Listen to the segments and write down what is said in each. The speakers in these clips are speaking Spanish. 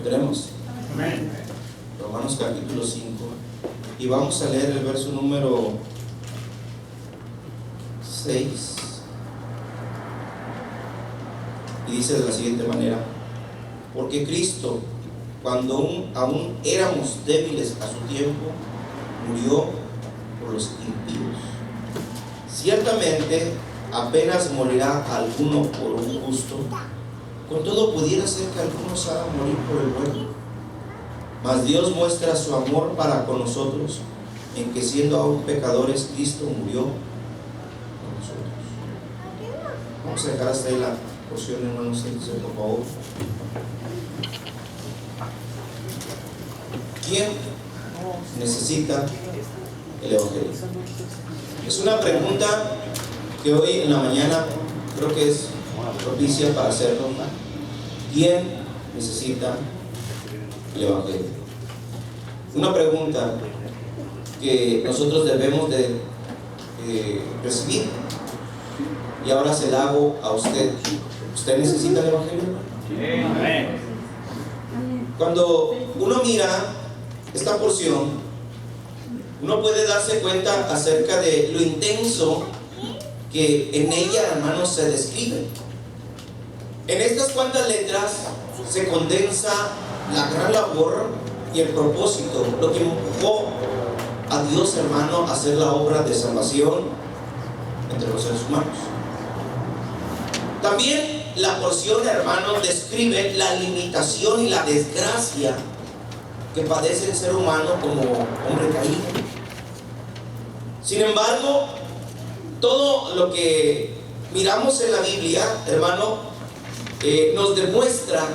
¿Tenemos? Amén. Romanos capítulo 5. Y vamos a leer el verso número 6. Y dice de la siguiente manera: porque Cristo, cuando aún éramos débiles a su tiempo, murió por los impíos. Ciertamente apenas morirá alguno por un justo, con todo pudiera ser que algunos hagan morir por el bueno. Mas Dios muestra su amor para con nosotros, en que siendo aún pecadores, Cristo murió por nosotros. Vamos a dejar hasta ahí la porción, hermanos, por favor. ¿Quién necesita el Evangelio? Es una pregunta que hoy en la mañana creo que es propicia para hacerlo. ¿Quién necesita el Evangelio? Una pregunta que nosotros debemos de recibir, y ahora se la hago a usted. ¿Usted necesita el Evangelio? Amén. Cuando uno mira esta porción, uno puede darse cuenta acerca de lo intenso que en ella, hermanos, se describe. En estas cuantas letras se condensa la gran labor y el propósito, lo que empujó a Dios, hermano, a hacer la obra de salvación entre los seres humanos. También la porción, hermano, describe la limitación y la desgracia que padece el ser humano como hombre caído. Sin embargo, todo lo que miramos en la Biblia, hermano, nos demuestra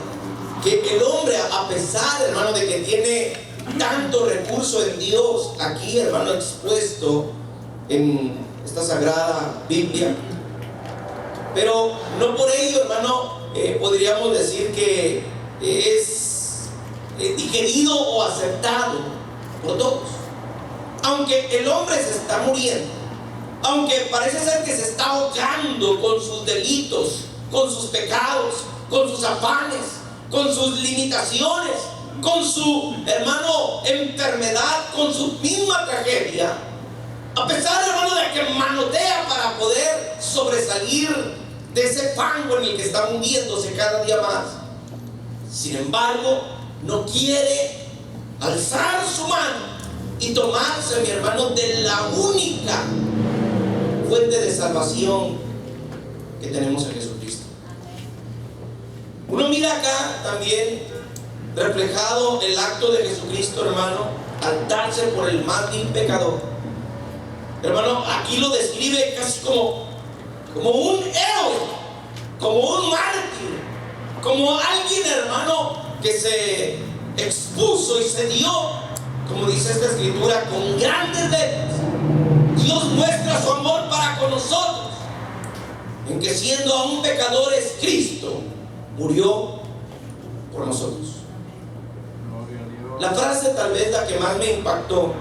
que el hombre, a pesar, hermano, de que tiene tanto recurso en Dios, aquí, hermano, expuesto en esta sagrada Biblia, pero no por ello, hermano, podríamos decir que es digerido o aceptado por todos. Aunque el hombre se está muriendo, aunque parece ser que se está ahogando con sus delitos, con sus pecados, con sus afanes, con sus limitaciones, con su, hermano, enfermedad, con su misma tragedia, a pesar, hermano, de que manotea para poder sobresalir de ese fango en el que está hundiéndose cada día más, sin embargo, no quiere alzar su mano y tomarse, mi hermano, de la única fuente de salvación que tenemos en Jesucristo. Uno mira acá también reflejado el acto de Jesucristo, hermano, al darse por el más vil pecador. Hermano, aquí lo describe casi como un héroe, como un mártir, como alguien, hermano, que se expuso y se dio, como dice esta escritura, con grandes letras. Dios muestra su amor para con nosotros, en que siendo aún pecadores, Cristo murió por nosotros. La frase tal vez la que más me impactó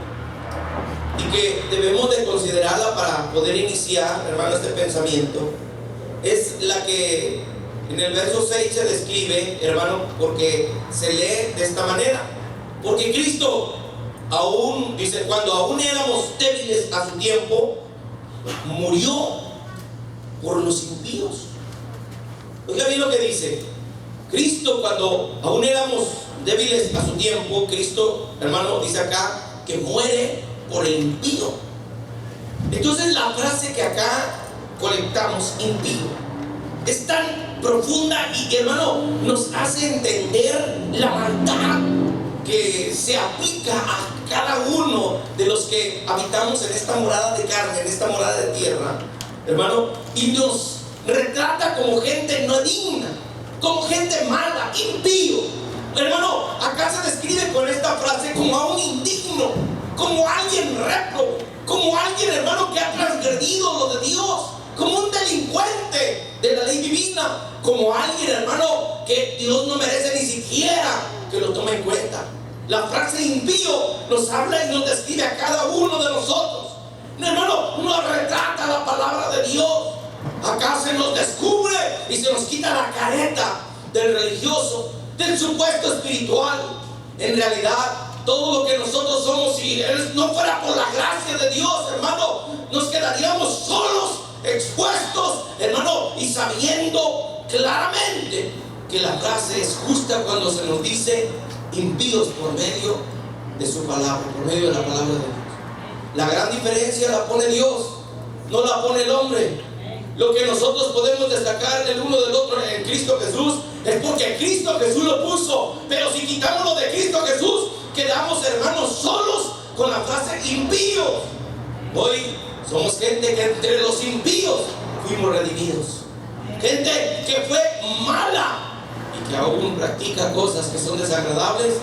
y que debemos de considerarla para poder iniciar, hermano, este pensamiento, es la que en el verso 6 se describe, hermano, porque se lee de esta manera: porque Cristo aún, dice, cuando aún éramos débiles a su tiempo, murió por los impíos. Oiga bien lo que dice: Cristo, cuando aún éramos débiles a su tiempo, Cristo, hermano, dice acá que muere por el impío. Entonces la frase que acá conectamos, impío, es tan profunda y, hermano, nos hace entender la maldad que se aplica a cada uno de los que habitamos en esta morada de carne, en esta morada de tierra, hermano, y nos retrata como gente no digna, como gente mala, impío. Hermano, acá se describe con esta frase como a un indigno, como alguien réprobo, como alguien, hermano, que ha transgredido lo de Dios, como un delincuente de la ley divina, como alguien, hermano, que Dios no merece ni siquiera que lo tome en cuenta. La frase impío nos habla y nos describe a cada uno de nosotros. Hermano, nos retrata la palabra de Dios. Acá se nos descubre y se nos quita la careta del religioso, del en su puesto espiritual. En realidad, todo lo que nosotros somos, si no fuera por la gracia de Dios, hermano, nos quedaríamos solos, expuestos, hermano, y sabiendo claramente que la frase es justa cuando se nos dice impíos por medio de su palabra, por medio de la palabra de Dios. La gran diferencia la pone Dios, no la pone el hombre. Lo que nosotros podemos destacar del uno del otro en Cristo Jesús es porque Cristo Jesús lo puso. Pero si quitamos lo de Cristo Jesús, quedamos, hermanos, solos con la frase impíos. Hoy somos gente que entre los impíos fuimos redimidos. Gente que fue mala y que aún practica cosas que son desagradables,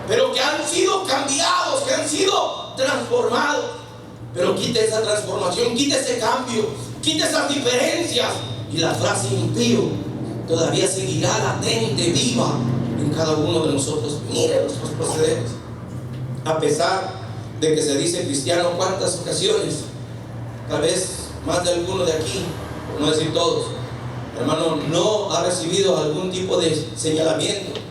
pero que han sido cambiados, que han sido transformados. Pero quite esa transformación, quite ese cambio, quite esas diferencias, y la frase impío todavía seguirá latente, viva en cada uno de nosotros. Mire nuestros procederes. A pesar de que se dice cristiano, ¿cuántas ocasiones? Tal vez más de alguno de aquí, por no decir todos, hermano, no ha recibido algún tipo de señalamiento,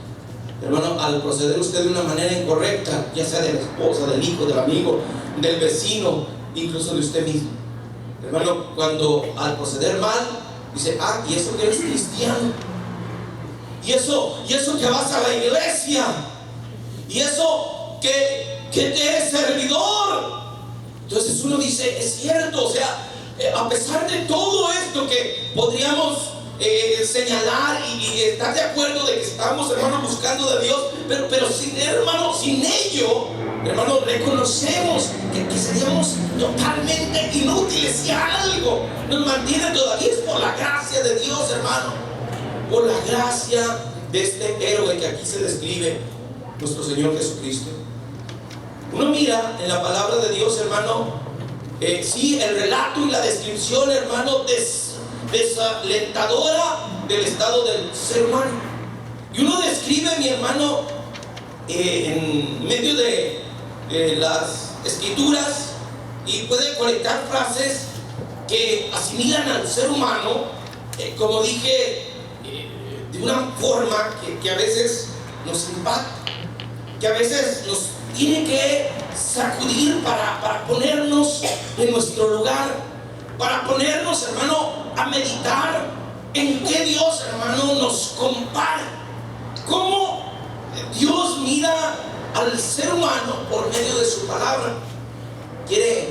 hermano, al proceder usted de una manera incorrecta, ya sea de la esposa, del hijo, del amigo, del vecino, incluso de usted mismo. Hermano, cuando al proceder mal, dice, y eso que eres cristiano, y eso que vas a la iglesia, y eso que te eres servidor. Entonces uno dice, es cierto, o sea, a pesar de todo esto que podríamos señalar y estar de acuerdo de que estamos, hermano, buscando de Dios, pero sin ello, hermano, reconocemos que seríamos totalmente inútiles. Si algo nos mantiene todavía es por la gracia de Dios, hermano, por la gracia de este héroe que aquí se describe, nuestro Señor Jesucristo. Uno mira en la palabra de Dios, hermano, sí, el relato y la descripción, hermano, desalentadora del estado del ser humano. Y uno describe, mi hermano, en medio de las escrituras, y puede conectar frases que asimilan al ser humano, como dije, de una forma que a veces nos impacta, que a veces nos tiene que sacudir para ponernos en nuestro lugar, para ponernos, hermano, a meditar en qué Dios, hermano, nos compara, cómo Dios mira al ser humano por medio de su palabra. Quiere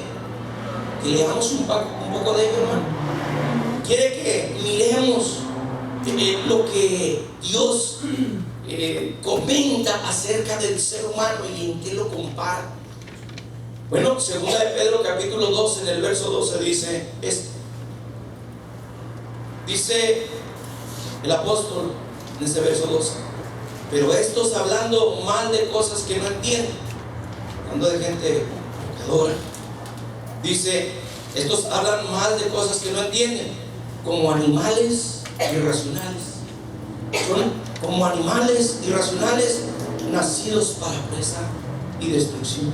que leamos un poco de ello, hermano. Quiere que miremos lo que Dios comenta acerca del ser humano y en qué lo compara. Bueno, segunda de Pedro capítulo 2, en el verso 12 dice esto. Dice el apóstol en ese verso 12: pero estos hablando mal de cosas que no entienden, hablando de gente pecadora, dice, estos hablan mal de cosas que no entienden, como animales irracionales. Son como animales irracionales nacidos para presa y destrucción.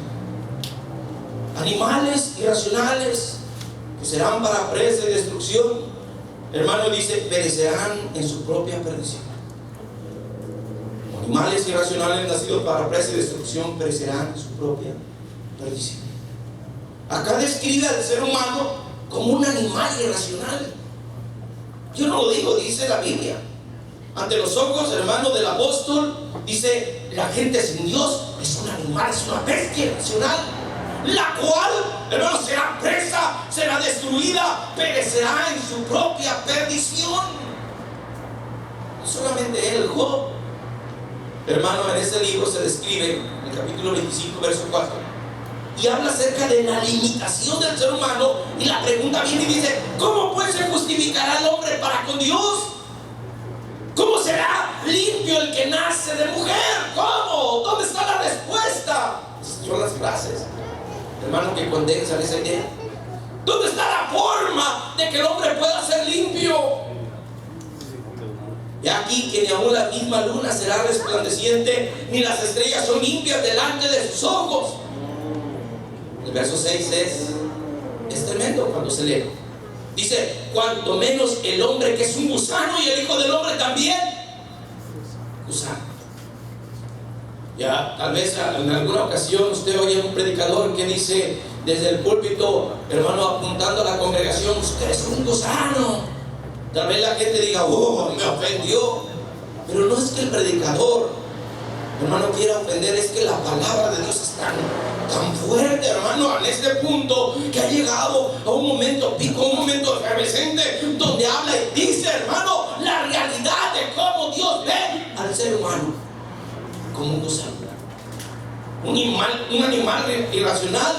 Animales irracionales que serán para presa y destrucción, hermano, dice, perecerán en su propia perdición. Animales irracionales nacidos para presa y destrucción perecerán en su propia perdición. Acá describe al ser humano como un animal irracional. Yo no lo digo, dice la Biblia. Ante los ojos, hermano, del apóstol, dice, la gente sin Dios es un animal, es una bestia irracional, la cual, hermano, será presa, será destruida, perecerá en su propia perdición. No solamente él, Job, hermano, en este libro se describe, en el capítulo 25, verso 4, y habla acerca de la limitación del ser humano, y la pregunta viene y dice, ¿cómo pues se justificará el hombre para con Dios? ¿Cómo será limpio el que nace de mujer? ¿Cómo? ¿Dónde está la respuesta? Esas son las frases, hermano, que condensan esa idea. ¿Dónde está la forma de que el hombre pueda ser limpio? Y aquí que ni aún la misma luna será resplandeciente, ni las estrellas son limpias delante de sus ojos. El verso 6 es tremendo cuando se lee. Dice, cuanto menos el hombre que es un gusano, y el hijo del hombre también gusano. Ya, tal vez en alguna ocasión usted oye a un predicador que dice desde el púlpito, hermano, apuntando a la congregación: usted es un gusano. Tal vez la gente diga: oh, me ofendió. Pero no es que el predicador, hermano, quiera ofender, es que la palabra de Dios es tan fuerte, hermano, en este punto, que ha llegado a un momento pico, un momento efervescente, donde habla y dice, hermano, la realidad de cómo Dios ve al ser humano como un gusano, un animal irracional,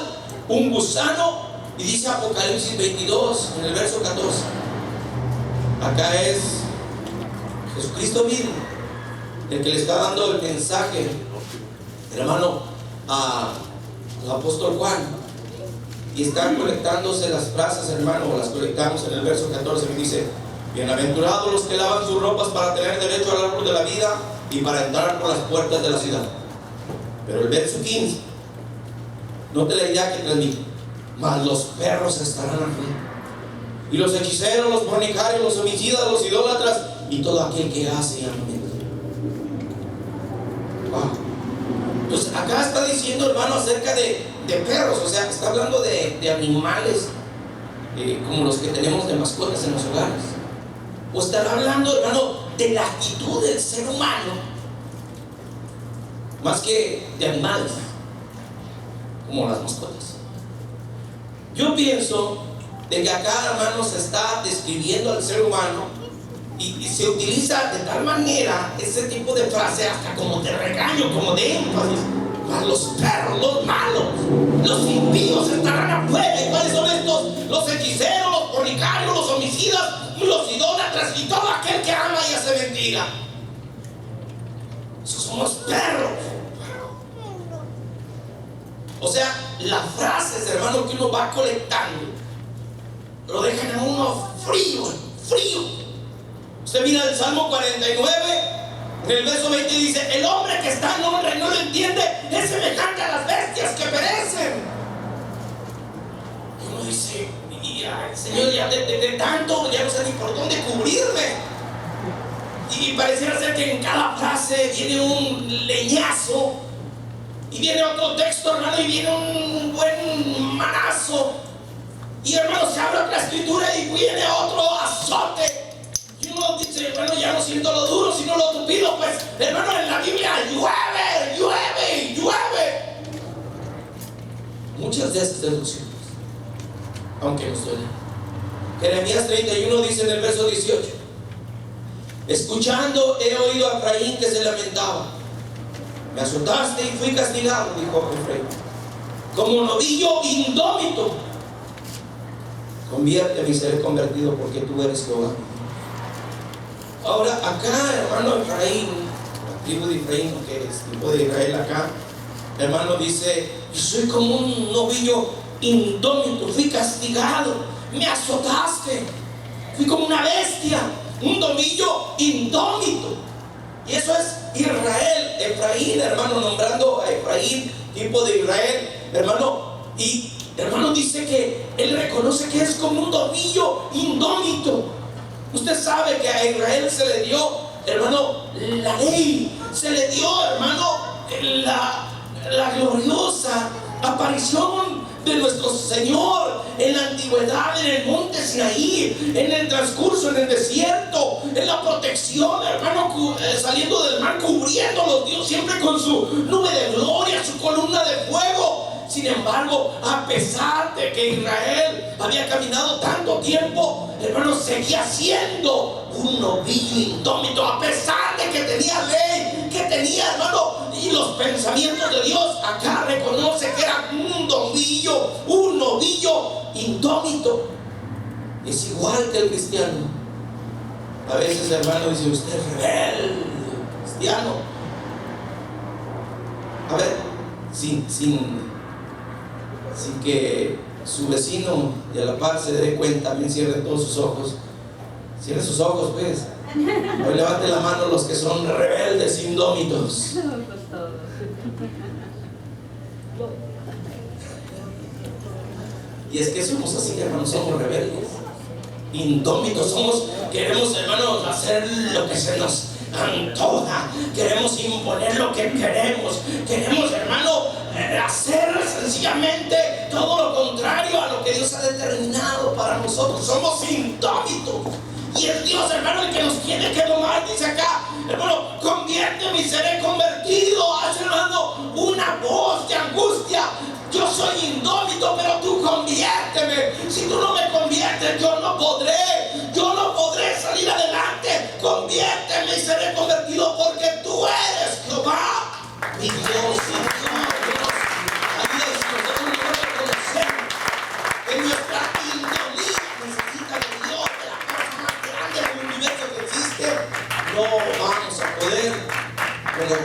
un gusano. Y dice Apocalipsis 22 en el verso 14, acá es Jesucristo mismo el que le está dando el mensaje, hermano, al apóstol Juan, y están conectándose las frases, hermano, las conectamos en el verso 14, que dice: bienaventurados los que lavan sus ropas para tener derecho al árbol de la vida y para entrar por las puertas de la ciudad. Pero el verso 15, note la idea que transmite: mas los perros estarán arriba, y los hechiceros, los fornicarios, los homicidas, los idólatras y todo aquel que hace armamento. Wow. Entonces acá está diciendo, hermano, acerca de perros, o sea, está hablando de animales como los que tenemos de mascotas en los hogares. O estará hablando, hermano, de la actitud del ser humano, más que de animales, como las mascotas. Yo pienso de que acá, hermano, se está describiendo al ser humano, y se utiliza de tal manera ese tipo de frase, hasta como de regaño, como de énfasis: mas los perros, los malos, los impíos estarán afuera. ¿Y cuáles son estos? Los hechiceros, los fornicarios, los homicidas, los idólatras y todo aquel que ama y hace mentira. Esos son los perros. O sea, las frases, hermano, que uno va colectando lo dejan a uno frío. Usted mira el Salmo 49, en el verso 20 dice: el hombre que está en honra y no lo entiende es semejante a las bestias que perecen. Y uno dice: Señor, ya de tanto, ya no sé ni por dónde cubrirme. Y pareciera ser que en cada frase viene un leñazo, y viene otro texto, hermano, y viene un buen manazo. Y, hermano, se abre otra escritura y viene otro azote. Y uno dice: bueno, ya no siento lo duro, sino lo tupido. Pues, hermano, en la Biblia llueve. Muchas de estas deducciones, aunque nos duelen. Jeremías 31 dice en el verso 18: escuchando he oído a Efraín que se lamentaba. Me azotaste y fui castigado, dijo Efraín, como novillo indómito. Conviérteme y seré convertido, porque tú eres Jehová. Ahora acá, hermano, Efraín, la tribu de Efraín, que es el tipo de Israel acá, hermano, dice: yo soy como un novillo indómito, fui castigado, me azotaste, fui como una bestia, un novillo indómito. Y eso es Israel, Efraín, hermano, nombrando a Efraín, tipo de Israel, hermano. Y hermano, dice que él reconoce que es como un novillo indómito. Usted sabe que a Israel se le dio, hermano, la ley, se le dio, hermano, la gloriosa aparición de nuestro Señor en la antigüedad, en el monte Sinaí, en el transcurso en el desierto, en la protección, hermano, saliendo del mar, cubriéndolos, Dios siempre con su nube de gloria, su columna de fuego. Sin embargo, a pesar de que Israel había caminado tanto tiempo, hermano, seguía siendo un novillo indómito, a pesar de que tenía ley, que tenía, hermano, y los pensamientos de Dios. Acá reconoce que era un novillo indómito. Es igual que el cristiano. A veces, hermano, dice: usted es rebelde, cristiano. A ver, sin que su vecino de a la par se dé cuenta, también cierre todos sus ojos. Cierre sus ojos, pues. Hoy levante la mano los que son rebeldes, indómitos. Y es que somos así, hermanos, somos rebeldes, indómitos, queremos, hermanos, hacer lo que se nos antoja, queremos imponer lo que queremos, queremos, hermano, hacer sencillamente todo lo contrario a lo que Dios ha determinado para nosotros. Somos indómitos. Y es Dios, hermano, el que nos tiene que domar. Dice acá, hermano, conviérteme y seré convertido. Hace, hermano, una voz de angustia. Yo soy indómito, pero tú conviérteme. Si tú no me conviertes, yo no podré salir adelante. Conviérteme y seré convertido, porque tú eres Jehová, mi Dios, Dios. Ahí es, nosotros no reconocemos que nuestra indomía necesita de Dios, de la cosa más grande del universo que existe. No vamos a poder. Pero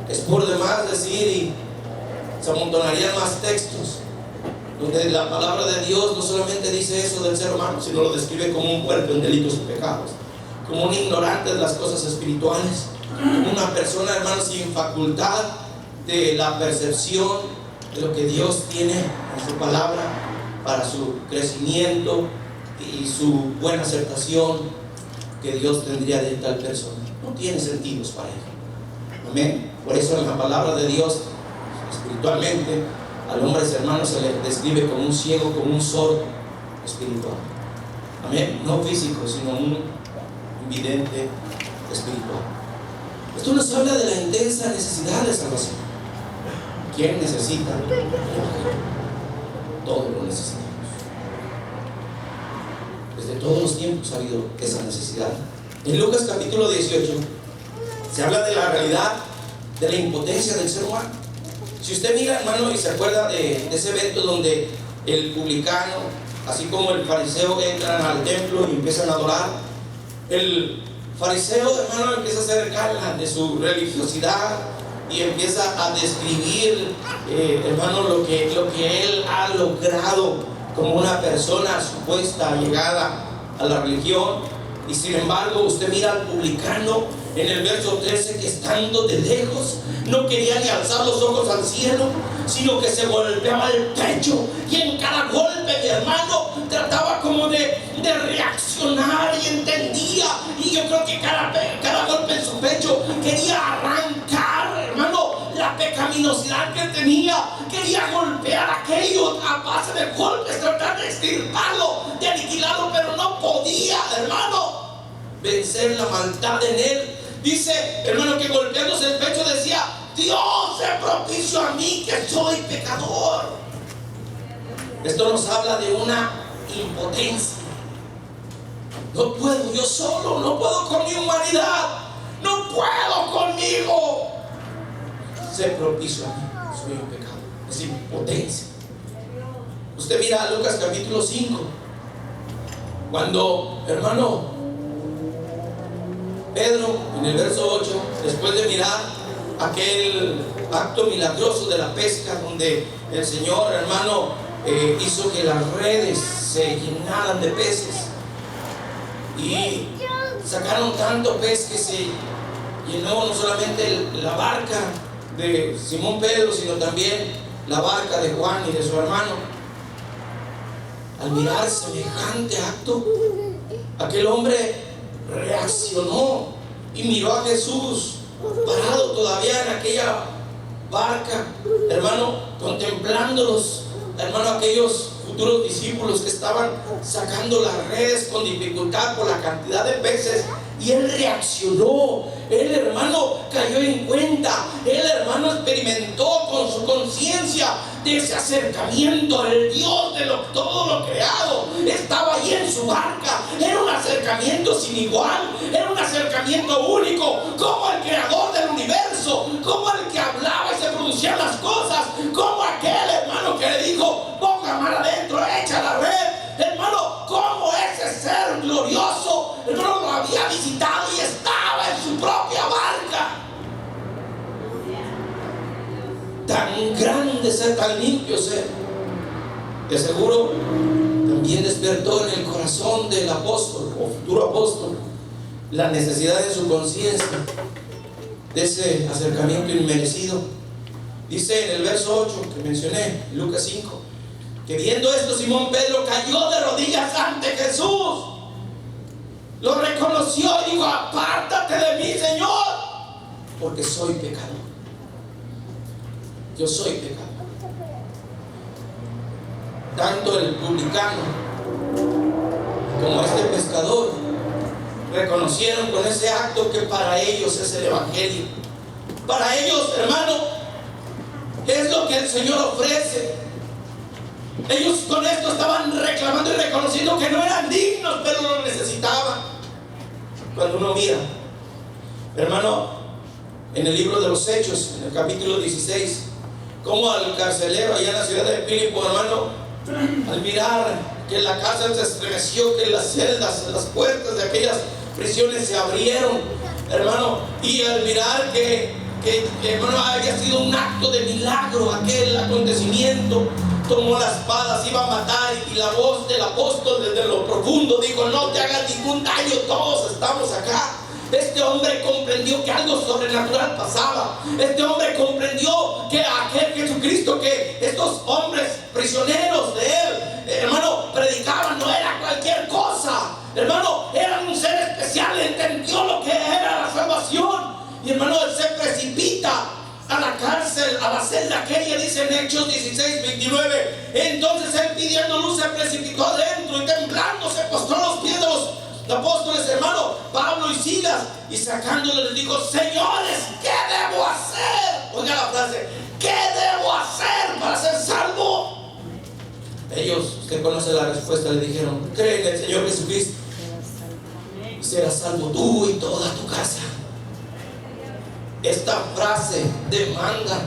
es por demás decir, y se amontonarían más textos donde la palabra de Dios no solamente dice eso del ser humano, sino lo describe como un muerto en delitos y pecados, como un ignorante de las cosas espirituales, como una persona, hermano, sin facultad de la percepción de lo que Dios tiene en su palabra para su crecimiento y su buena aceptación que Dios tendría de tal persona. No tiene sentidos para ella. Amén. Por eso en la palabra de Dios, espiritualmente, al hombre, hermano, se le describe como un ciego, como un sordo espiritual. Amén. No físico, sino un invidente espiritual. Esto nos habla de la intensa necesidad de salvación. ¿Quién necesita? Todos lo necesitamos. Desde todos los tiempos ha habido esa necesidad. En Lucas capítulo 18 se habla de la realidad de la impotencia del ser humano. Si usted mira, hermano, y se acuerda de ese evento donde el publicano, así como el fariseo, entran al templo y empiezan a adorar, el fariseo, hermano, empieza a hacer gala de su religiosidad y empieza a describir, hermano, lo que él ha logrado como una persona supuesta llegada a la religión. Y sin embargo, usted mira al publicano en el verso 13, que estando de lejos no quería ni alzar los ojos al cielo, sino que se golpeaba el pecho, y en cada golpe, mi hermano, trataba como de reaccionar, y entendía, y yo creo que cada golpe en su pecho quería arrancar, hermano, la pecaminosidad que tenía. Quería golpear aquello a base de golpes, tratar de extirparlo, de aniquilarlo, pero no podía, hermano, vencer la maldad en él. Dice, hermano, que golpeándose el pecho decía: Dios, sé propicio a mí, que soy pecador. Esto nos habla de una impotencia. No puedo yo solo, no puedo con mi humanidad, no puedo conmigo. Sé propicio a mí, soy un pecador. Es impotencia. Usted mira a Lucas capítulo 5, cuando, hermano, Pedro, en el verso 8, después de mirar aquel acto milagroso de la pesca, donde el Señor, hermano, hizo que las redes se llenaran de peces, y sacaron tanto pez que se llenó no solamente la barca de Simón Pedro, sino también la barca de Juan y de su hermano. Al mirar semejante acto, aquel hombre reaccionó y miró a Jesús parado todavía en aquella barca, hermano, contemplándolos, hermano, aquellos futuros discípulos que estaban sacando las redes con dificultad por la cantidad de peces. Y él reaccionó, él, hermano, cayó en cuenta, él, hermano, experimentó con su conciencia de ese acercamiento. El Dios de todo lo creado estaba ahí en su barca. Era un acercamiento sin igual, era un acercamiento único, como el creador del universo, como el que hablaba y se producían las cosas, como aquel, hermano, que le dijo: ponga mar adentro, echa la red. Hermano, como ese ser glorioso, hermano, lo había visitado y estaba en su propia barca. Tan grande ser, tan limpio ser, de seguro también despertó en el corazón del apóstol o futuro apóstol la necesidad de su conciencia de ese acercamiento inmerecido. Dice en el verso 8 que mencioné, Lucas 5, que viendo esto, Simón Pedro cayó de rodillas ante Jesús. Lo reconoció y dijo: apártate de mí, Señor, porque soy pecador. Yo soy pecador. Tanto el publicano como este pescador reconocieron con ese acto que para ellos es el evangelio. Para ellos, hermano, es lo que el Señor ofrece. Ellos con esto estaban reclamando y reconociendo que no eran dignos, pero lo necesitaban. Cuando uno mira, hermano, en el libro de los Hechos, en el capítulo 16, como al carcelero allá en la ciudad de Filipo, hermano, al mirar que la casa se estremeció, que las celdas, las puertas de aquellas prisiones se abrieron, hermano, y al mirar que hermano, había sido un acto de milagro aquel acontecimiento, tomó la espada, se iba a matar, y la voz del apóstol desde lo profundo dijo: no te hagas ningún daño, todos estamos acá. Este hombre comprendió que algo sobrenatural pasaba. Este hombre comprendió que aquel Jesucristo, que estos hombres prisioneros de él, hermano, predicaban, no era cualquier cosa. Hermano, eran un ser especial, entendió lo que era la salvación. Y hermano, él se precipita a la cárcel, a la celda aquella, dice en Hechos 16, 29. Entonces él, pidiendo luz, se precipitó adentro y temblando se postró a los pies de los apóstoles, hermano, Pablo y Silas, y sacándoles les dijo: señores, ¿qué debo hacer? Oiga la frase: ¿qué debo hacer para ser salvo? Ellos, usted conoce la respuesta, le dijeron: cree en el Señor Jesucristo y serás salvo tú y toda tu casa. Esta frase demanda,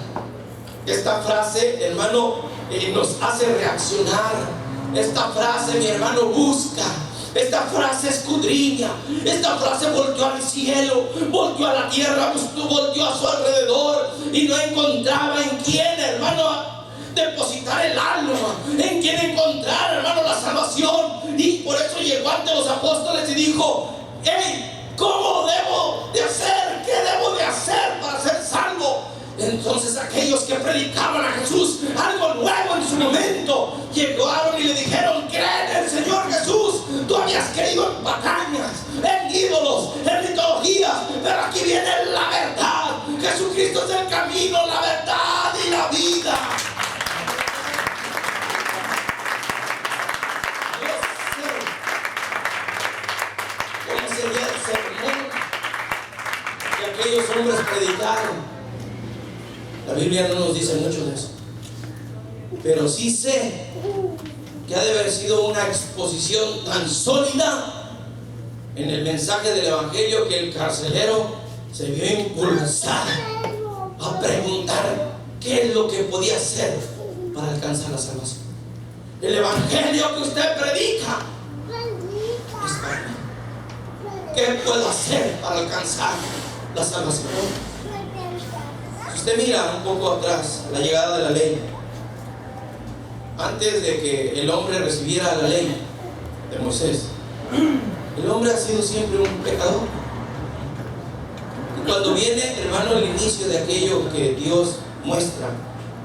esta frase, hermano, nos hace reaccionar. Esta frase, mi hermano, busca. Esta frase escudriña. Esta frase volteó al cielo, volteó a la tierra, volteó a su alrededor y no encontraba en quién, hermano, depositar el alma, en quién encontrar, hermano, la salvación. Y por eso llegó ante los apóstoles y dijo: hey, ¿cómo debo de hacer? ¿Qué debo de hacer para ser salvo? Entonces aquellos que predicaban a Jesús algo nuevo en su momento llegaron y le dijeron: cree en el Señor Jesús. Tú habías creído en patrañas, en ídolos, en mitologías, pero aquí viene la verdad. Jesucristo es el camino, la verdad y la vida. ¿Cómo sería el sermón que aquellos hombres predicaron? La Biblia no nos dice mucho de eso, pero sí sé que ha de haber sido una exposición tan sólida en el mensaje del evangelio que el carcelero se vio impulsado a preguntar qué es lo que podía hacer para alcanzar la salvación. El evangelio que usted predica es para mí. ¿Qué puedo hacer para alcanzar la salvación? Si usted mira un poco atrás, la llegada de la ley, antes de que el hombre recibiera la ley de Moisés, el hombre ha sido siempre un pecador. Y cuando viene, hermano, el inicio de aquello que Dios muestra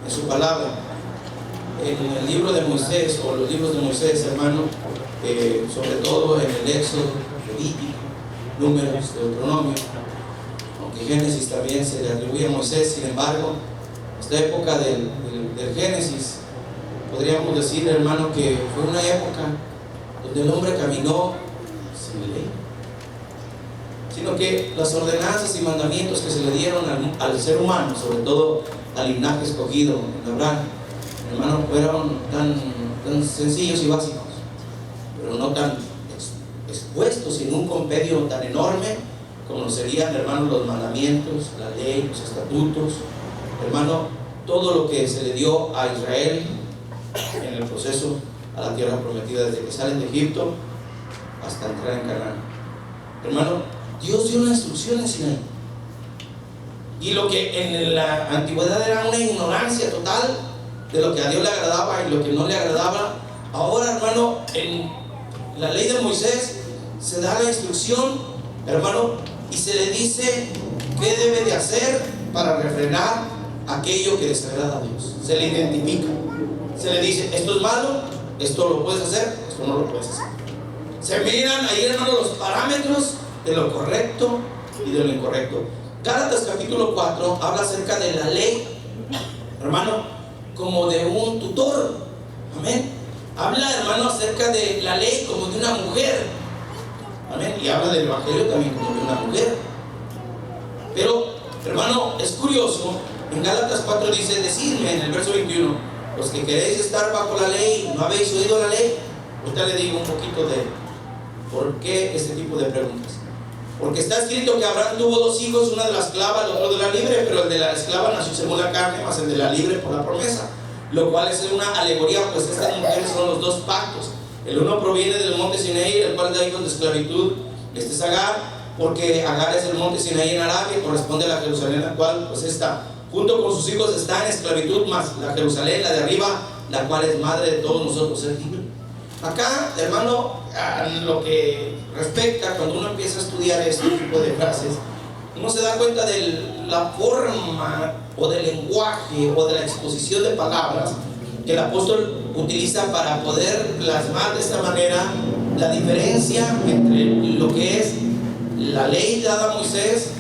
en su palabra, en el libro de Moisés, o los libros de Moisés, hermano, sobre todo en el Éxodo, Levítico, Números, Deuteronomio, aunque Génesis también se le atribuye a Moisés. Sin embargo, esta época del Génesis, podríamos decir, hermano, que fue una época donde el hombre caminó sin ley, sino que las ordenanzas y mandamientos que se le dieron al ser humano, sobre todo al linaje escogido en Abraham, hermano, fueron tan sencillos y básicos, pero no tan expuestos en un compendio tan enorme como serían, hermano, los mandamientos, la ley, los estatutos, hermano, todo lo que se le dio a Israel en el proceso a la tierra prometida, desde que salen de Egipto hasta entrar en Canaán. Hermano, Dios dio una instrucción en Sinaí, y lo que en la antigüedad era una ignorancia total de lo que a Dios le agradaba y lo que no le agradaba, ahora, hermano, en la ley de Moisés se da la instrucción, hermano, y se le dice qué debe de hacer para refrenar aquello que desagrada a Dios. Se le identifica, se le dice: esto es malo, esto lo puedes hacer, esto no lo puedes hacer. Se miran ahí, hermano, los parámetros de lo correcto y de lo incorrecto. Gálatas capítulo 4 habla acerca de la ley, hermano, como de un tutor. Amén. Habla, hermano, acerca de la ley como de una mujer. Amén. Y habla del evangelio también como de una mujer. Pero, hermano, es curioso. En Gálatas 4 dice: decidme, en el verso 21, los que queréis estar bajo la ley, ¿no habéis oído la ley? Ahorita le digo un poquito de por qué este tipo de preguntas. Porque está escrito que Abraham tuvo dos hijos, una de la esclava, el otro de la libre, pero el de la esclava nació según la carne, más el de la libre por la promesa, lo cual es una alegoría, pues estas mujeres son los dos pactos. El uno proviene del monte Sinaí, el cual da hijos de esclavitud. Este es Agar, porque Agar es el monte Sinaí en Arabia y corresponde a la Jerusalén, la cual pues está junto con sus hijos está en esclavitud, más la Jerusalén, la de arriba, la cual es madre de todos nosotros, es libre. Acá, hermano, a lo que respecta, cuando uno empieza a estudiar este tipo de frases, uno se da cuenta de la forma o del lenguaje o de la exposición de palabras que el apóstol utiliza para poder plasmar de esta manera la diferencia entre lo que es la ley dada a Moisés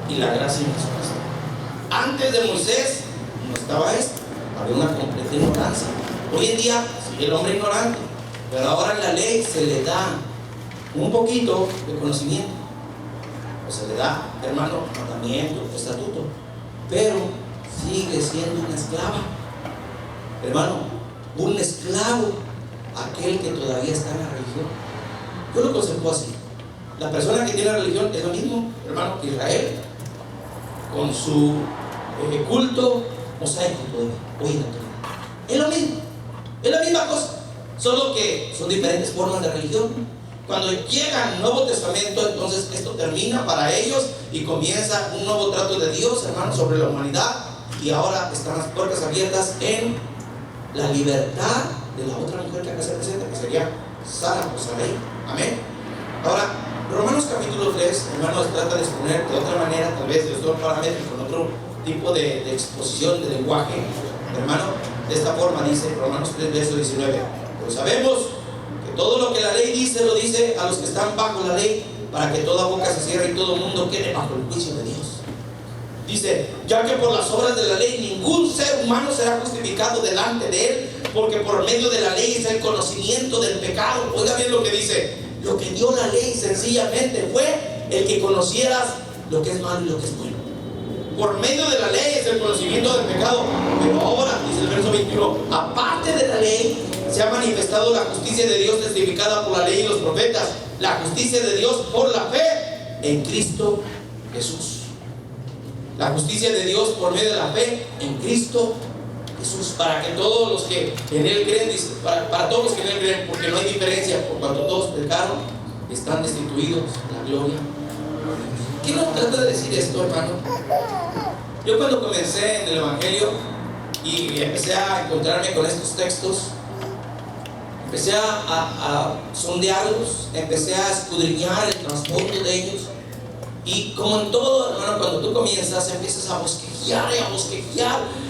y la gracia en Jesucristo. Antes de Moisés no estaba esto, había una completa ignorancia. Hoy en día sigue el hombre ignorante, pero ahora en la ley se le da un poquito de conocimiento, o se le da, hermano, mandamiento, estatuto, pero sigue siendo una esclava. Hermano, un esclavo, aquel que todavía está en la religión. Yo lo concepto así. La persona que tiene religión es lo mismo, hermano, que Israel, con su culto mosaico todavía, hoy en la actualidad. Es lo mismo, es la misma cosa, solo que son diferentes formas de religión. Cuando llega el Nuevo Testamento, entonces esto termina para ellos y comienza un nuevo trato de Dios, hermano, sobre la humanidad. Y ahora están las puertas abiertas en la libertad de la otra mujer que acá se presenta, que sería Sara o Sarai. Amén. Ahora, Romanos capítulo 3, hermanos, trata de exponer de otra manera, tal vez de otro parámetro, con otro tipo de exposición de lenguaje, hermano. De esta forma dice Romanos 3, verso 19: pero sabemos que todo lo que la ley dice, lo dice a los que están bajo la ley, para que toda boca se cierre y todo mundo quede bajo el juicio de Dios. Dice: ya que por las obras de la ley ningún ser humano será justificado delante de él, porque por medio de la ley es el conocimiento del pecado. Oiga bien lo que dice: lo que dio la ley sencillamente fue el que conocieras lo que es malo y lo que es bueno. Por medio de la ley es el conocimiento del pecado. Pero ahora, dice el verso 21, aparte de la ley se ha manifestado la justicia de Dios testificada por la ley y los profetas, la justicia de Dios por la fe en Cristo Jesús. La justicia de Dios por medio de la fe en Cristo Jesús, para que todos los que en Él creen, dice, para todos los que en Él creen, porque no hay diferencia, por cuanto todos pecaron, están destituidos de la gloria. ¿Qué nos trata de decir esto, hermano? Yo cuando comencé en el Evangelio y empecé a encontrarme con estos textos, empecé a sondearlos, empecé a escudriñar el trasfondo de ellos. Y como en todo, hermano, cuando tú comienzas, empiezas a bosquejar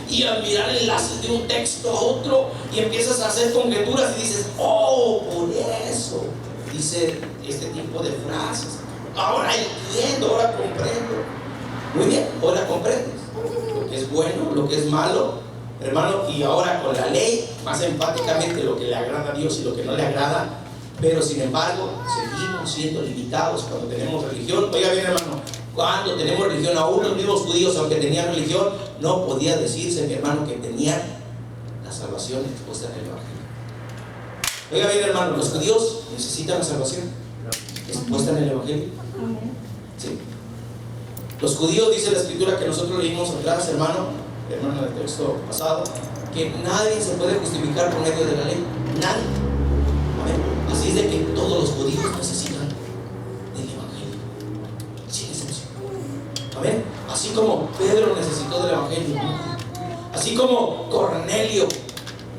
y a mirar enlaces de un texto a otro, y empiezas a hacer conjeturas y dices: oh, por eso dice este tipo de frases. Ahora entiendo, ahora comprendo. Muy bien, ahora comprendes lo que es bueno, lo que es malo, hermano. Y ahora con la ley, más empáticamente lo que le agrada a Dios y lo que no le agrada. Pero sin embargo, seguimos siendo limitados cuando tenemos religión. Oiga bien, hermano, cuando tenemos religión, aún los mismos judíos, aunque tenían religión, no podía decirse, mi hermano, que tenían la salvación expuesta en el Evangelio. Oiga bien, hermano, los judíos necesitan la salvación expuesta en el Evangelio. Sí. Los judíos, dice la escritura que nosotros leímos atrás, hermano del texto pasado, que nadie se puede justificar por medio de la ley. Nadie. Así es de que todos los judíos necesitan del Evangelio, sin excepción. Amén. Así como Pedro necesitó del Evangelio, así como Cornelio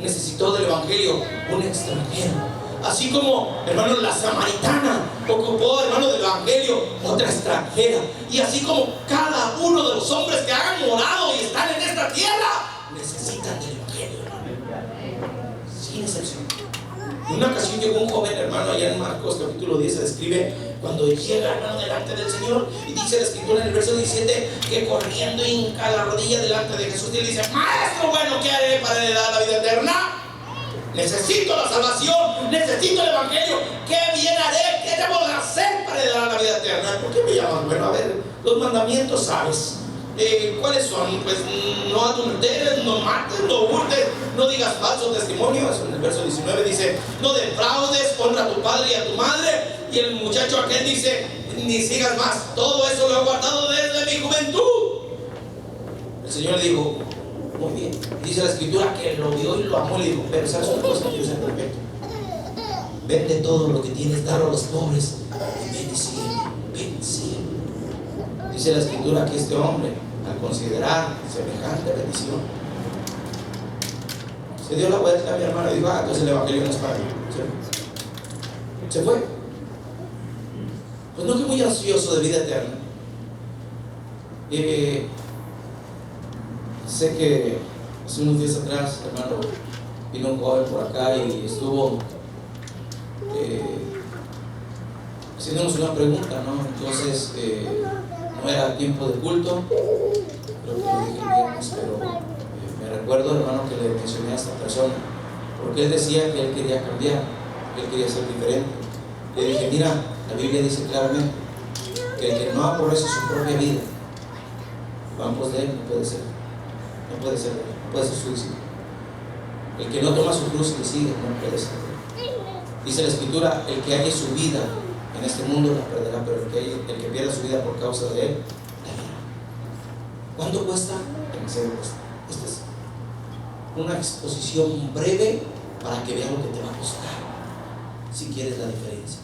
necesitó del Evangelio, un extranjero, así como, hermano, la samaritana ocupó, hermano, del Evangelio, otra extranjera, y así como cada uno de los hombres que han morado y están en esta tierra necesitan del Evangelio, hermano, sin excepción. En una ocasión llegó un joven, hermano, allá en Marcos capítulo 10 se describe cuando llega, hermano, delante del Señor, y dice la escritura en el verso 17 que corriendo hinca la rodilla delante de Jesús y le dice: Maestro bueno, ¿qué haré para heredar la vida eterna? Necesito la salvación, necesito el evangelio. ¿Qué bien haré? ¿Qué debo de hacer para heredar la vida eterna? ¿Por qué me llamas? Bueno, a ver, los mandamientos, ¿sabes? ¿Cuáles son? Pues no adulteres, no mates, no hurtes, no digas falso testimonio. Eso en el verso 19 dice: no defraudes, honra a tu padre y a tu madre. Y el muchacho aquel dice: ni sigas más, todo eso lo he guardado desde mi juventud. El Señor le dijo: muy bien. Dice la escritura que lo vio y lo amó y le dijo: pero sabes una cosa, quiero ser perfecto. Vende todo lo que tienes, dalo a los pobres y ven y sígueme, ven y sígueme. Dice la escritura que este hombre, al considerar semejante bendición, se dio la vuelta a mi hermano y dijo: entonces el evangelio no es para mí. Se fue. Pues no, que muy ansioso de vida eterna. Sé que hace unos días atrás, hermano, vino un joven por acá y estuvo haciéndonos una pregunta, ¿no? Entonces, no era tiempo de culto, creo que lo dije el viernes, pero me recuerdo, hermano, que le mencioné a esta persona, porque él decía que él quería cambiar, que él quería ser diferente. Le dije: mira, la Biblia dice claramente que el que no aborrece su propia vida, vamos de él, no puede ser su discípulo. El que no toma su cruz y le sigue, no puede ser. Dice la escritura: el que halle su vida en este mundo la perderá, pero el que pierda su vida por causa de él, la verá. ¿Cuánto cuesta? En serio cuesta. Esta es una exposición breve para que veas lo que te va a costar si quieres la diferencia.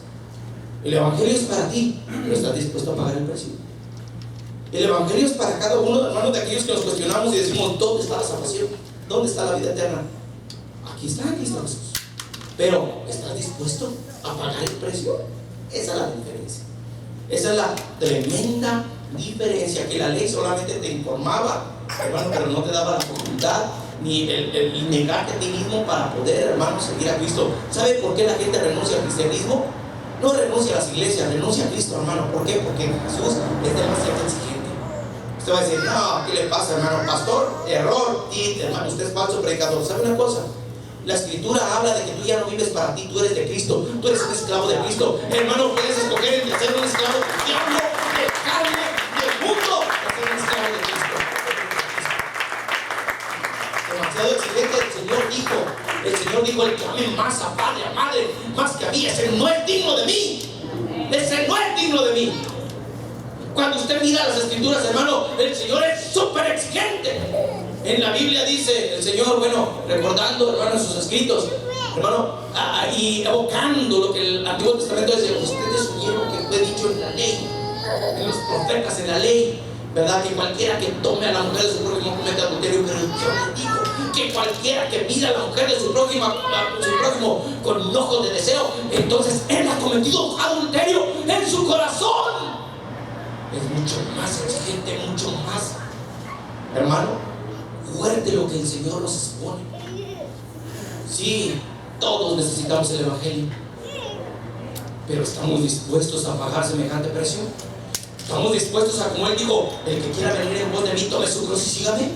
El evangelio es para ti, pero estás dispuesto a pagar el precio. El evangelio es para cada uno, hermanos, de aquellos que nos cuestionamos y decimos: ¿dónde está la salvación? ¿Dónde está la vida eterna? Aquí está Jesús. Pero ¿estás dispuesto a pagar el precio? Esa es la diferencia. Esa es la tremenda diferencia, que la ley solamente te informaba, hermano, pero no te daba la facultad ni el negarte a ti mismo para poder, hermano, seguir a Cristo. ¿Sabe por qué la gente renuncia al cristianismo? No renuncia a las iglesias, renuncia a Cristo, hermano. ¿Por qué? Porque Jesús es demasiado exigente. Usted va a decir: no, ¿qué le pasa, hermano? Pastor, error, hermano, usted es falso predicador. ¿Sabe una cosa? La escritura habla de que tú ya no vives para ti, tú eres de Cristo, tú eres un esclavo de Cristo. Hermano, puedes escoger entre ser un esclavo del diablo, de carne, del mundo, o ser un esclavo de Cristo. Demasiado exigente. El Señor dijo: el que ame más a padre, a madre, más que a mí, ese no es digno de mí. Ese no es digno de mí. Cuando usted mira las escrituras, hermano, el Señor es súper exigente. En la Biblia dice el Señor, bueno, recordando, hermano, sus escritos, hermano, y evocando lo que el Antiguo Testamento dice: ustedes oyeron que fue dicho en la ley, en los profetas, en la ley, ¿verdad? Que cualquiera que tome a la mujer de su prójimo comete adulterio. Pero yo les digo que cualquiera que mira a la mujer de su prójimo con ojos de deseo, entonces él ha cometido adulterio en su corazón. Es mucho más exigente, mucho más, hermano, fuerte lo que el Señor nos expone. Sí, todos necesitamos el evangelio, pero ¿estamos dispuestos a pagar semejante precio? ¿Estamos dispuestos a, como Él dijo: el que quiera venir en pos de mí, tome su cruz y sígame?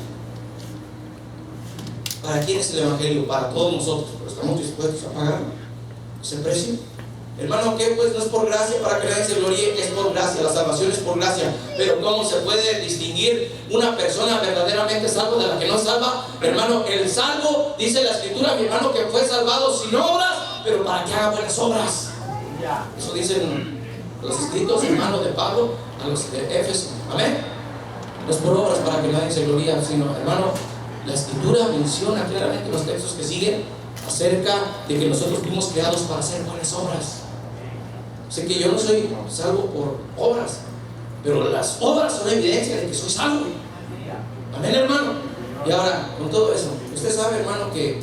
¿Para quién es el evangelio? Para todos nosotros, pero ¿estamos dispuestos a pagar ese precio? Hermano, ¿qué? Pues no es por gracia para que nadie se gloríe, es por gracia, la salvación es por gracia. Pero ¿cómo se puede distinguir una persona verdaderamente salva de la que no es salva? Hermano, el salvo, dice la escritura, mi hermano, que fue salvado sin obras, pero para que haga buenas obras. Eso dicen los escritos, hermano, de Pablo a los de Éfeso. Amén. No es por obras para que nadie se gloríe, sino, hermano, la escritura menciona claramente en los textos que siguen acerca de que nosotros fuimos creados para hacer buenas obras. Sé que yo no soy salvo por obras, pero las obras son evidencia de que soy salvo. Amén, hermano. Y ahora, con todo eso, usted sabe, hermano, que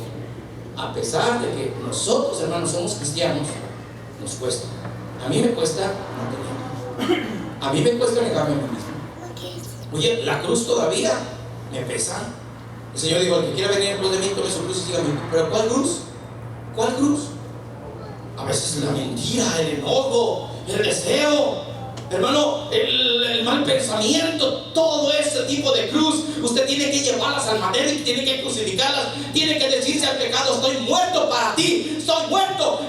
a pesar de que nosotros, hermanos, somos cristianos, nos cuesta. A mí me cuesta mantenerme. A mí me cuesta negarme a mí mismo. Oye, la cruz todavía me pesa. El Señor dijo: el que quiera venir en pos de mí, tome su cruz y sígame. ¿Pero cuál cruz? ¿Cuál cruz? a veces la mentira, el enojo, el deseo, hermano, el mal pensamiento, todo ese tipo de cruz, usted tiene que llevarlas al madero y tiene que crucificarlas. Tiene que decirse al pecado: estoy muerto para ti, estoy muerto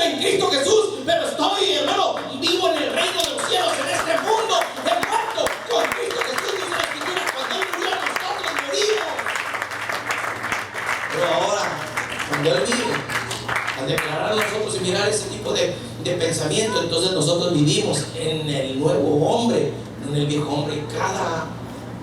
en Cristo Jesús, pero estoy, hermano, vivo en el reino de los cielos, en este mundo, he muerto con Cristo Jesús. Dice la Escritura: cuando Él murió, nosotros morimos. Pero ahora, cuando Él vive, al declarar a nosotros y mirar ese tipo de pensamiento, entonces nosotros vivimos en el nuevo hombre, no en el viejo hombre.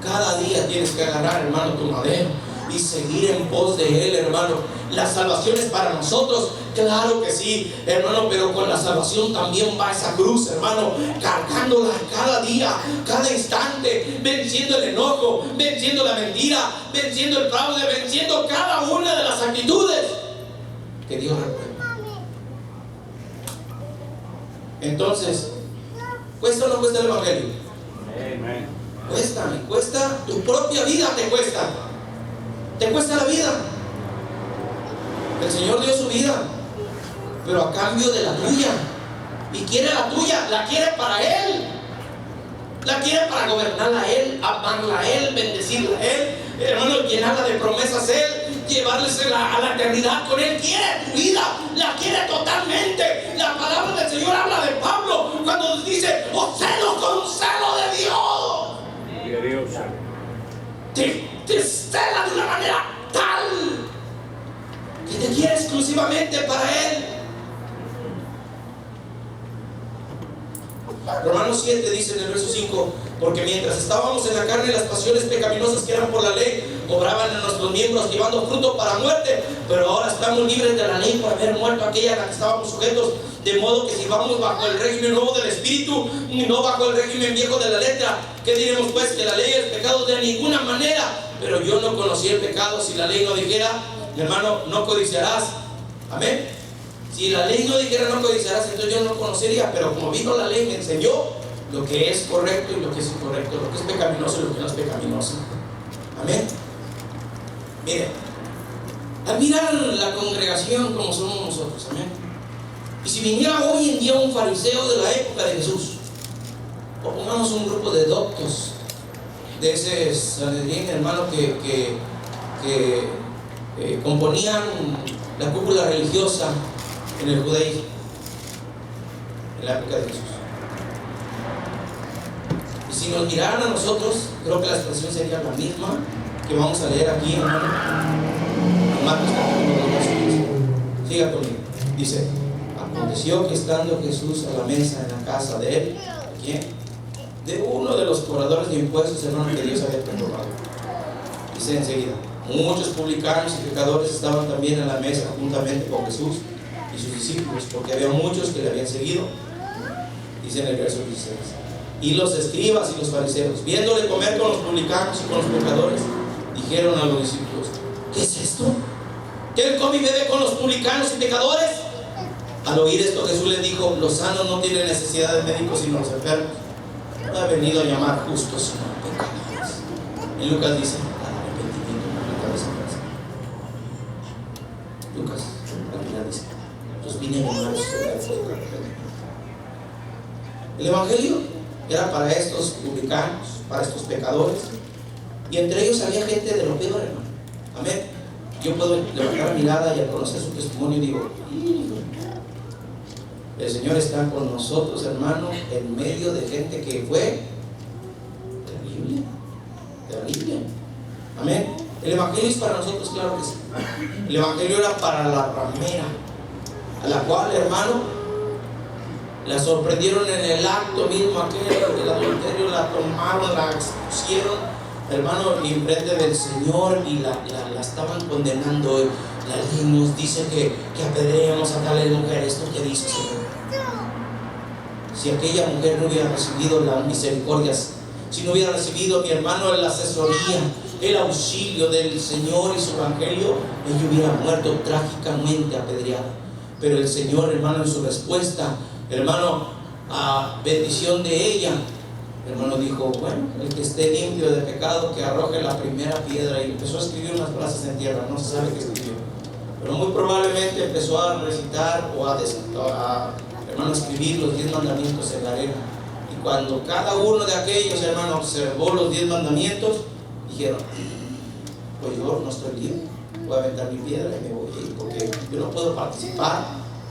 Cada día tienes que agarrar, hermano, tu madero y seguir en pos de Él, hermano. La salvación es para nosotros, claro que sí, hermano, pero con la salvación también va esa cruz, hermano, cargándola cada día, cada instante, venciendo el enojo, venciendo la mentira, venciendo el fraude, venciendo cada una de las actitudes que Dios recuerda. Entonces, ¿cuesta o no cuesta el evangelio? Amén. Cuesta, tu propia vida te cuesta la vida. El Señor dio su vida, pero a cambio de la tuya, y quiere la tuya, la quiere para Él, la quiere para gobernarla a Él, amarla a Él, bendecirla a Él, hermano, llenarla de promesas a Él, llevarles a la eternidad con Él. Quiere tu vida, la quiere totalmente. La palabra del Señor habla de Pablo cuando dice: os celo con celo de Dios. Te cela de una manera tal que te quiere exclusivamente para Él. Romanos 7 dice en el verso 5: porque mientras estábamos en la carne, las pasiones pecaminosas que eran por la ley obraban en nuestros miembros, llevando fruto para muerte. Pero ahora estamos libres de la ley por haber muerto aquella a la que estábamos sujetos, de modo que si vamos bajo el régimen nuevo del Espíritu y no bajo el régimen viejo de la letra, ¿qué diremos pues? ¿Que la ley es pecado? De ninguna manera. Pero yo no conocí el pecado. Si la ley no dijera, hermano, no codiciarás. Amén. Si la ley no dijera no codiciarás, entonces yo no conocería. Pero como vino la ley, me enseñó lo que es correcto y lo que es incorrecto, lo que es pecaminoso y lo que no es pecaminoso. Amén. Mire, al mirar la congregación como somos nosotros, amén. Y si viniera hoy en día un fariseo de la época de Jesús, o pongamos un grupo de doctos de ese Sanedrín, hermano, que componían la cúpula religiosa en el judaísmo en la época de Jesús. Y si nos miraran a nosotros, creo que la expresión sería la misma que vamos a leer aquí, hermano, en Marcos capítulo 2, verso 15. Siga conmigo. Dice: aconteció que estando Jesús a la mesa en la casa de él, ¿de quién? De uno de los cobradores de impuestos, hermano, que Dios había perturbado. Dice enseguida: muchos publicanos y pecadores estaban también en la mesa juntamente con Jesús y sus discípulos, porque había muchos que le habían seguido. Dice en el verso 16: y los escribas y los fariseos, viéndole comer con los publicanos y con los pecadores, dijeron a los discípulos: ¿qué es esto? ¿Que él come y bebe con los publicanos y pecadores? Al oír esto, Jesús les dijo: los sanos no tienen necesidad de médicos sino los enfermos. No he venido a llamar justos sino pecadores. En Lucas dice: al arrepentimiento por la cabeza. Lucas al final dice: los vine a llamar justos. El evangelio era para estos publicanos, para estos pecadores, y entre ellos había gente de lo peor, hermano. Amén. Yo puedo levantar la mirada y al conocer su testimonio digo: el Señor está con nosotros, hermano, en medio de gente que fue terrible. Amén. El evangelio es para nosotros, claro que sí. El evangelio era para la ramera, a la cual, hermano, la sorprendieron en el acto mismo aquel del adulterio, la tomaron, la expusieron, hermano, en frente del Señor y la estaban condenando. La ley nos dice que apedreemos a tales mujeres. ¿Esto qué dice, Señor? Si aquella mujer no hubiera recibido las misericordias, si no hubiera recibido, mi hermano, la asesoría, el auxilio del Señor y su evangelio, ella hubiera muerto trágicamente apedreada. Pero el Señor, hermano, en su respuesta, hermano, a bendición de ella, hermano, dijo: bueno, el que esté limpio de pecado, que arroje la primera piedra. Y empezó a escribir unas frases en tierra, no se sabe qué escribió. pero muy probablemente empezó a recitar o hermano, escribir los 10 mandamientos en la arena. Y cuando cada uno de aquellos, hermanos, observó los 10 mandamientos, dijeron: pues yo no estoy libre, voy a aventar mi piedra y me voy a ir, porque yo no puedo participar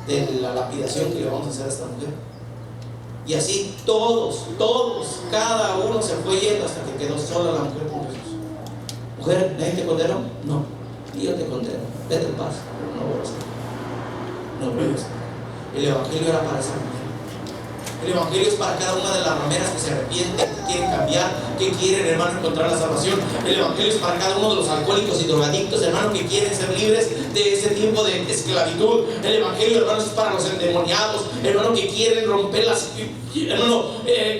de la lapidación que le vamos a hacer a esta mujer. Y así todos, cada uno se fue yendo hasta que quedó sola la mujer con Jesús. Mujer, ¿nadie te condenó? No, y yo te condeno, vete en paz. No vuelvas a ir, no vuelvas a ir. El evangelio era para esa mujer. El evangelio es para cada una de las rameras que se arrepienten, que quieren cambiar, que quieren, hermano, encontrar la salvación. El evangelio es para cada uno de los alcohólicos y drogadictos, hermano, que quieren ser libres de ese tiempo de esclavitud. El evangelio, hermano, es para los endemoniados, hermano, que quieren romper las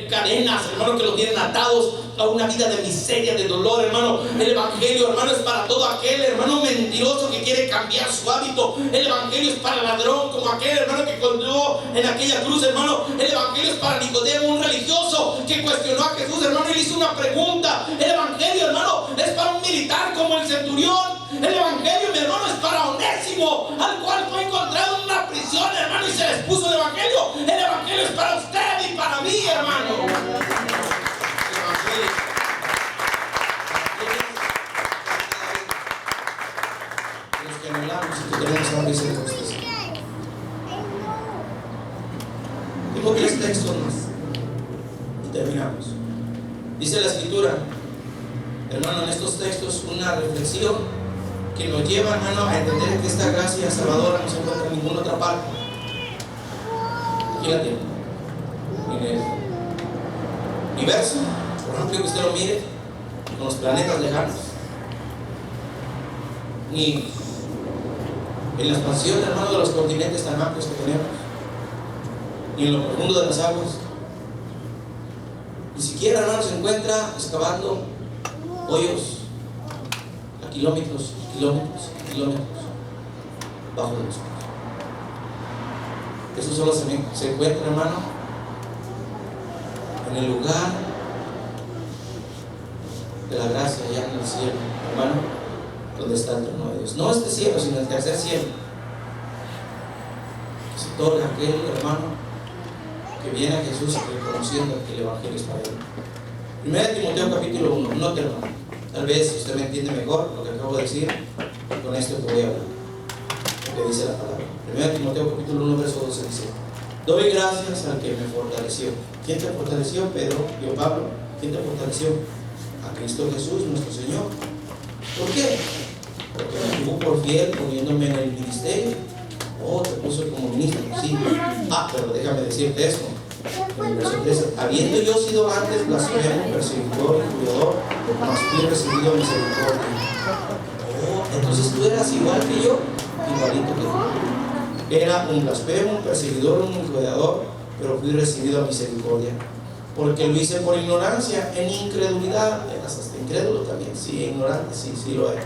cadenas, hermano, que los tienen atados a una vida de miseria, de dolor, hermano. El evangelio, hermano, es para todo aquel, hermano, mentiroso que quiere cambiar su hábito. El evangelio es para el ladrón, como aquel, hermano, que colgó en aquella cruz, hermano. El evangelio es para Nicodemo, un religioso que cuestionó a Jesús, hermano, y le hizo una pregunta. El evangelio, hermano, es para un militar como el centurión. El evangelio, mi hermano, es para Onésimo, al cual fue encontrado en una prisión, hermano, y se les puso el evangelio. El evangelio es para usted y para mí, hermano. Los que anhelamos y que queremos a Cristo de justicia. Tengo 3 textos más y terminamos. Dice la escritura, hermano, en estos textos una reflexión que nos lleva, hermano, a entender que esta gracia salvadora no se encuentra en ninguna otra parte. Aquí la tengo. En el universo, por amplio que usted lo mire, con los planetas lejanos, ni en la expansión, hermano, de los continentes tan amplios que tenemos, ni en lo profundo de las aguas. Ni siquiera, hermano, se encuentra excavando hoyos a kilómetros bajo de nosotros. Eso solo se encuentra, hermano, en el lugar de la gracia, allá en el cielo, hermano, donde está el trono de Dios. No este cielo, sino el tercer cielo, que se otorga a aquel hermano que viene a Jesús reconociendo que el evangelio es para él. 1 Timoteo capítulo 1, note, hermano. Tal vez usted me entiende mejor lo que acabo de decir, y con esto te voy a hablar, lo que dice la palabra. 1 Timoteo capítulo 1, verso 12 dice: doy gracias al que me fortaleció. ¿Quién te fortaleció? Pedro, yo Pablo. ¿Quién te fortaleció? A Cristo Jesús, nuestro Señor. ¿Por qué? Porque me tuvo por fiel poniéndome en el ministerio. Oh, te puso como ministro, sí. Pero déjame decirte esto. En el verso 13: habiendo yo sido antes blasfemo, perseguidor y jugador, mas fui recibido misericordia. Oh, entonces tú eras igual que yo, igualito que yo. Era un blasfemo, un perseguidor, un injuriador, pero fui recibido a misericordia. Porque lo hice por ignorancia, en incredulidad. Eras hasta incrédulo también, sí, ignorante, sí lo era.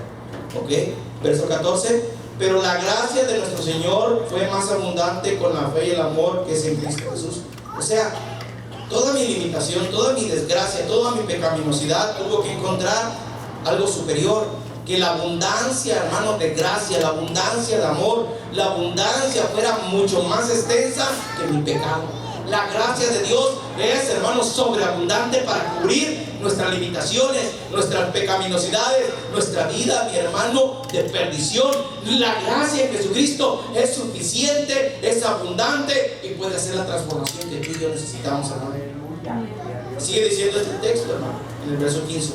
¿Ok? Verso 14: pero la gracia de nuestro Señor fue más abundante con la fe y el amor que es en Cristo Jesús. O sea, toda mi limitación, toda mi desgracia, toda mi pecaminosidad tuvo que encontrar algo superior. Que la abundancia, hermano, de gracia, la abundancia de amor, la abundancia fuera mucho más extensa que mi pecado. La gracia de Dios es, hermano, sobreabundante para cubrir nuestras limitaciones, nuestras pecaminosidades, nuestra vida, mi hermano, de perdición. La gracia de Jesucristo es suficiente, es abundante y puede hacer la transformación que tú y yo necesitamos, hermano. Sigue diciendo este texto, hermano, en el verso 15.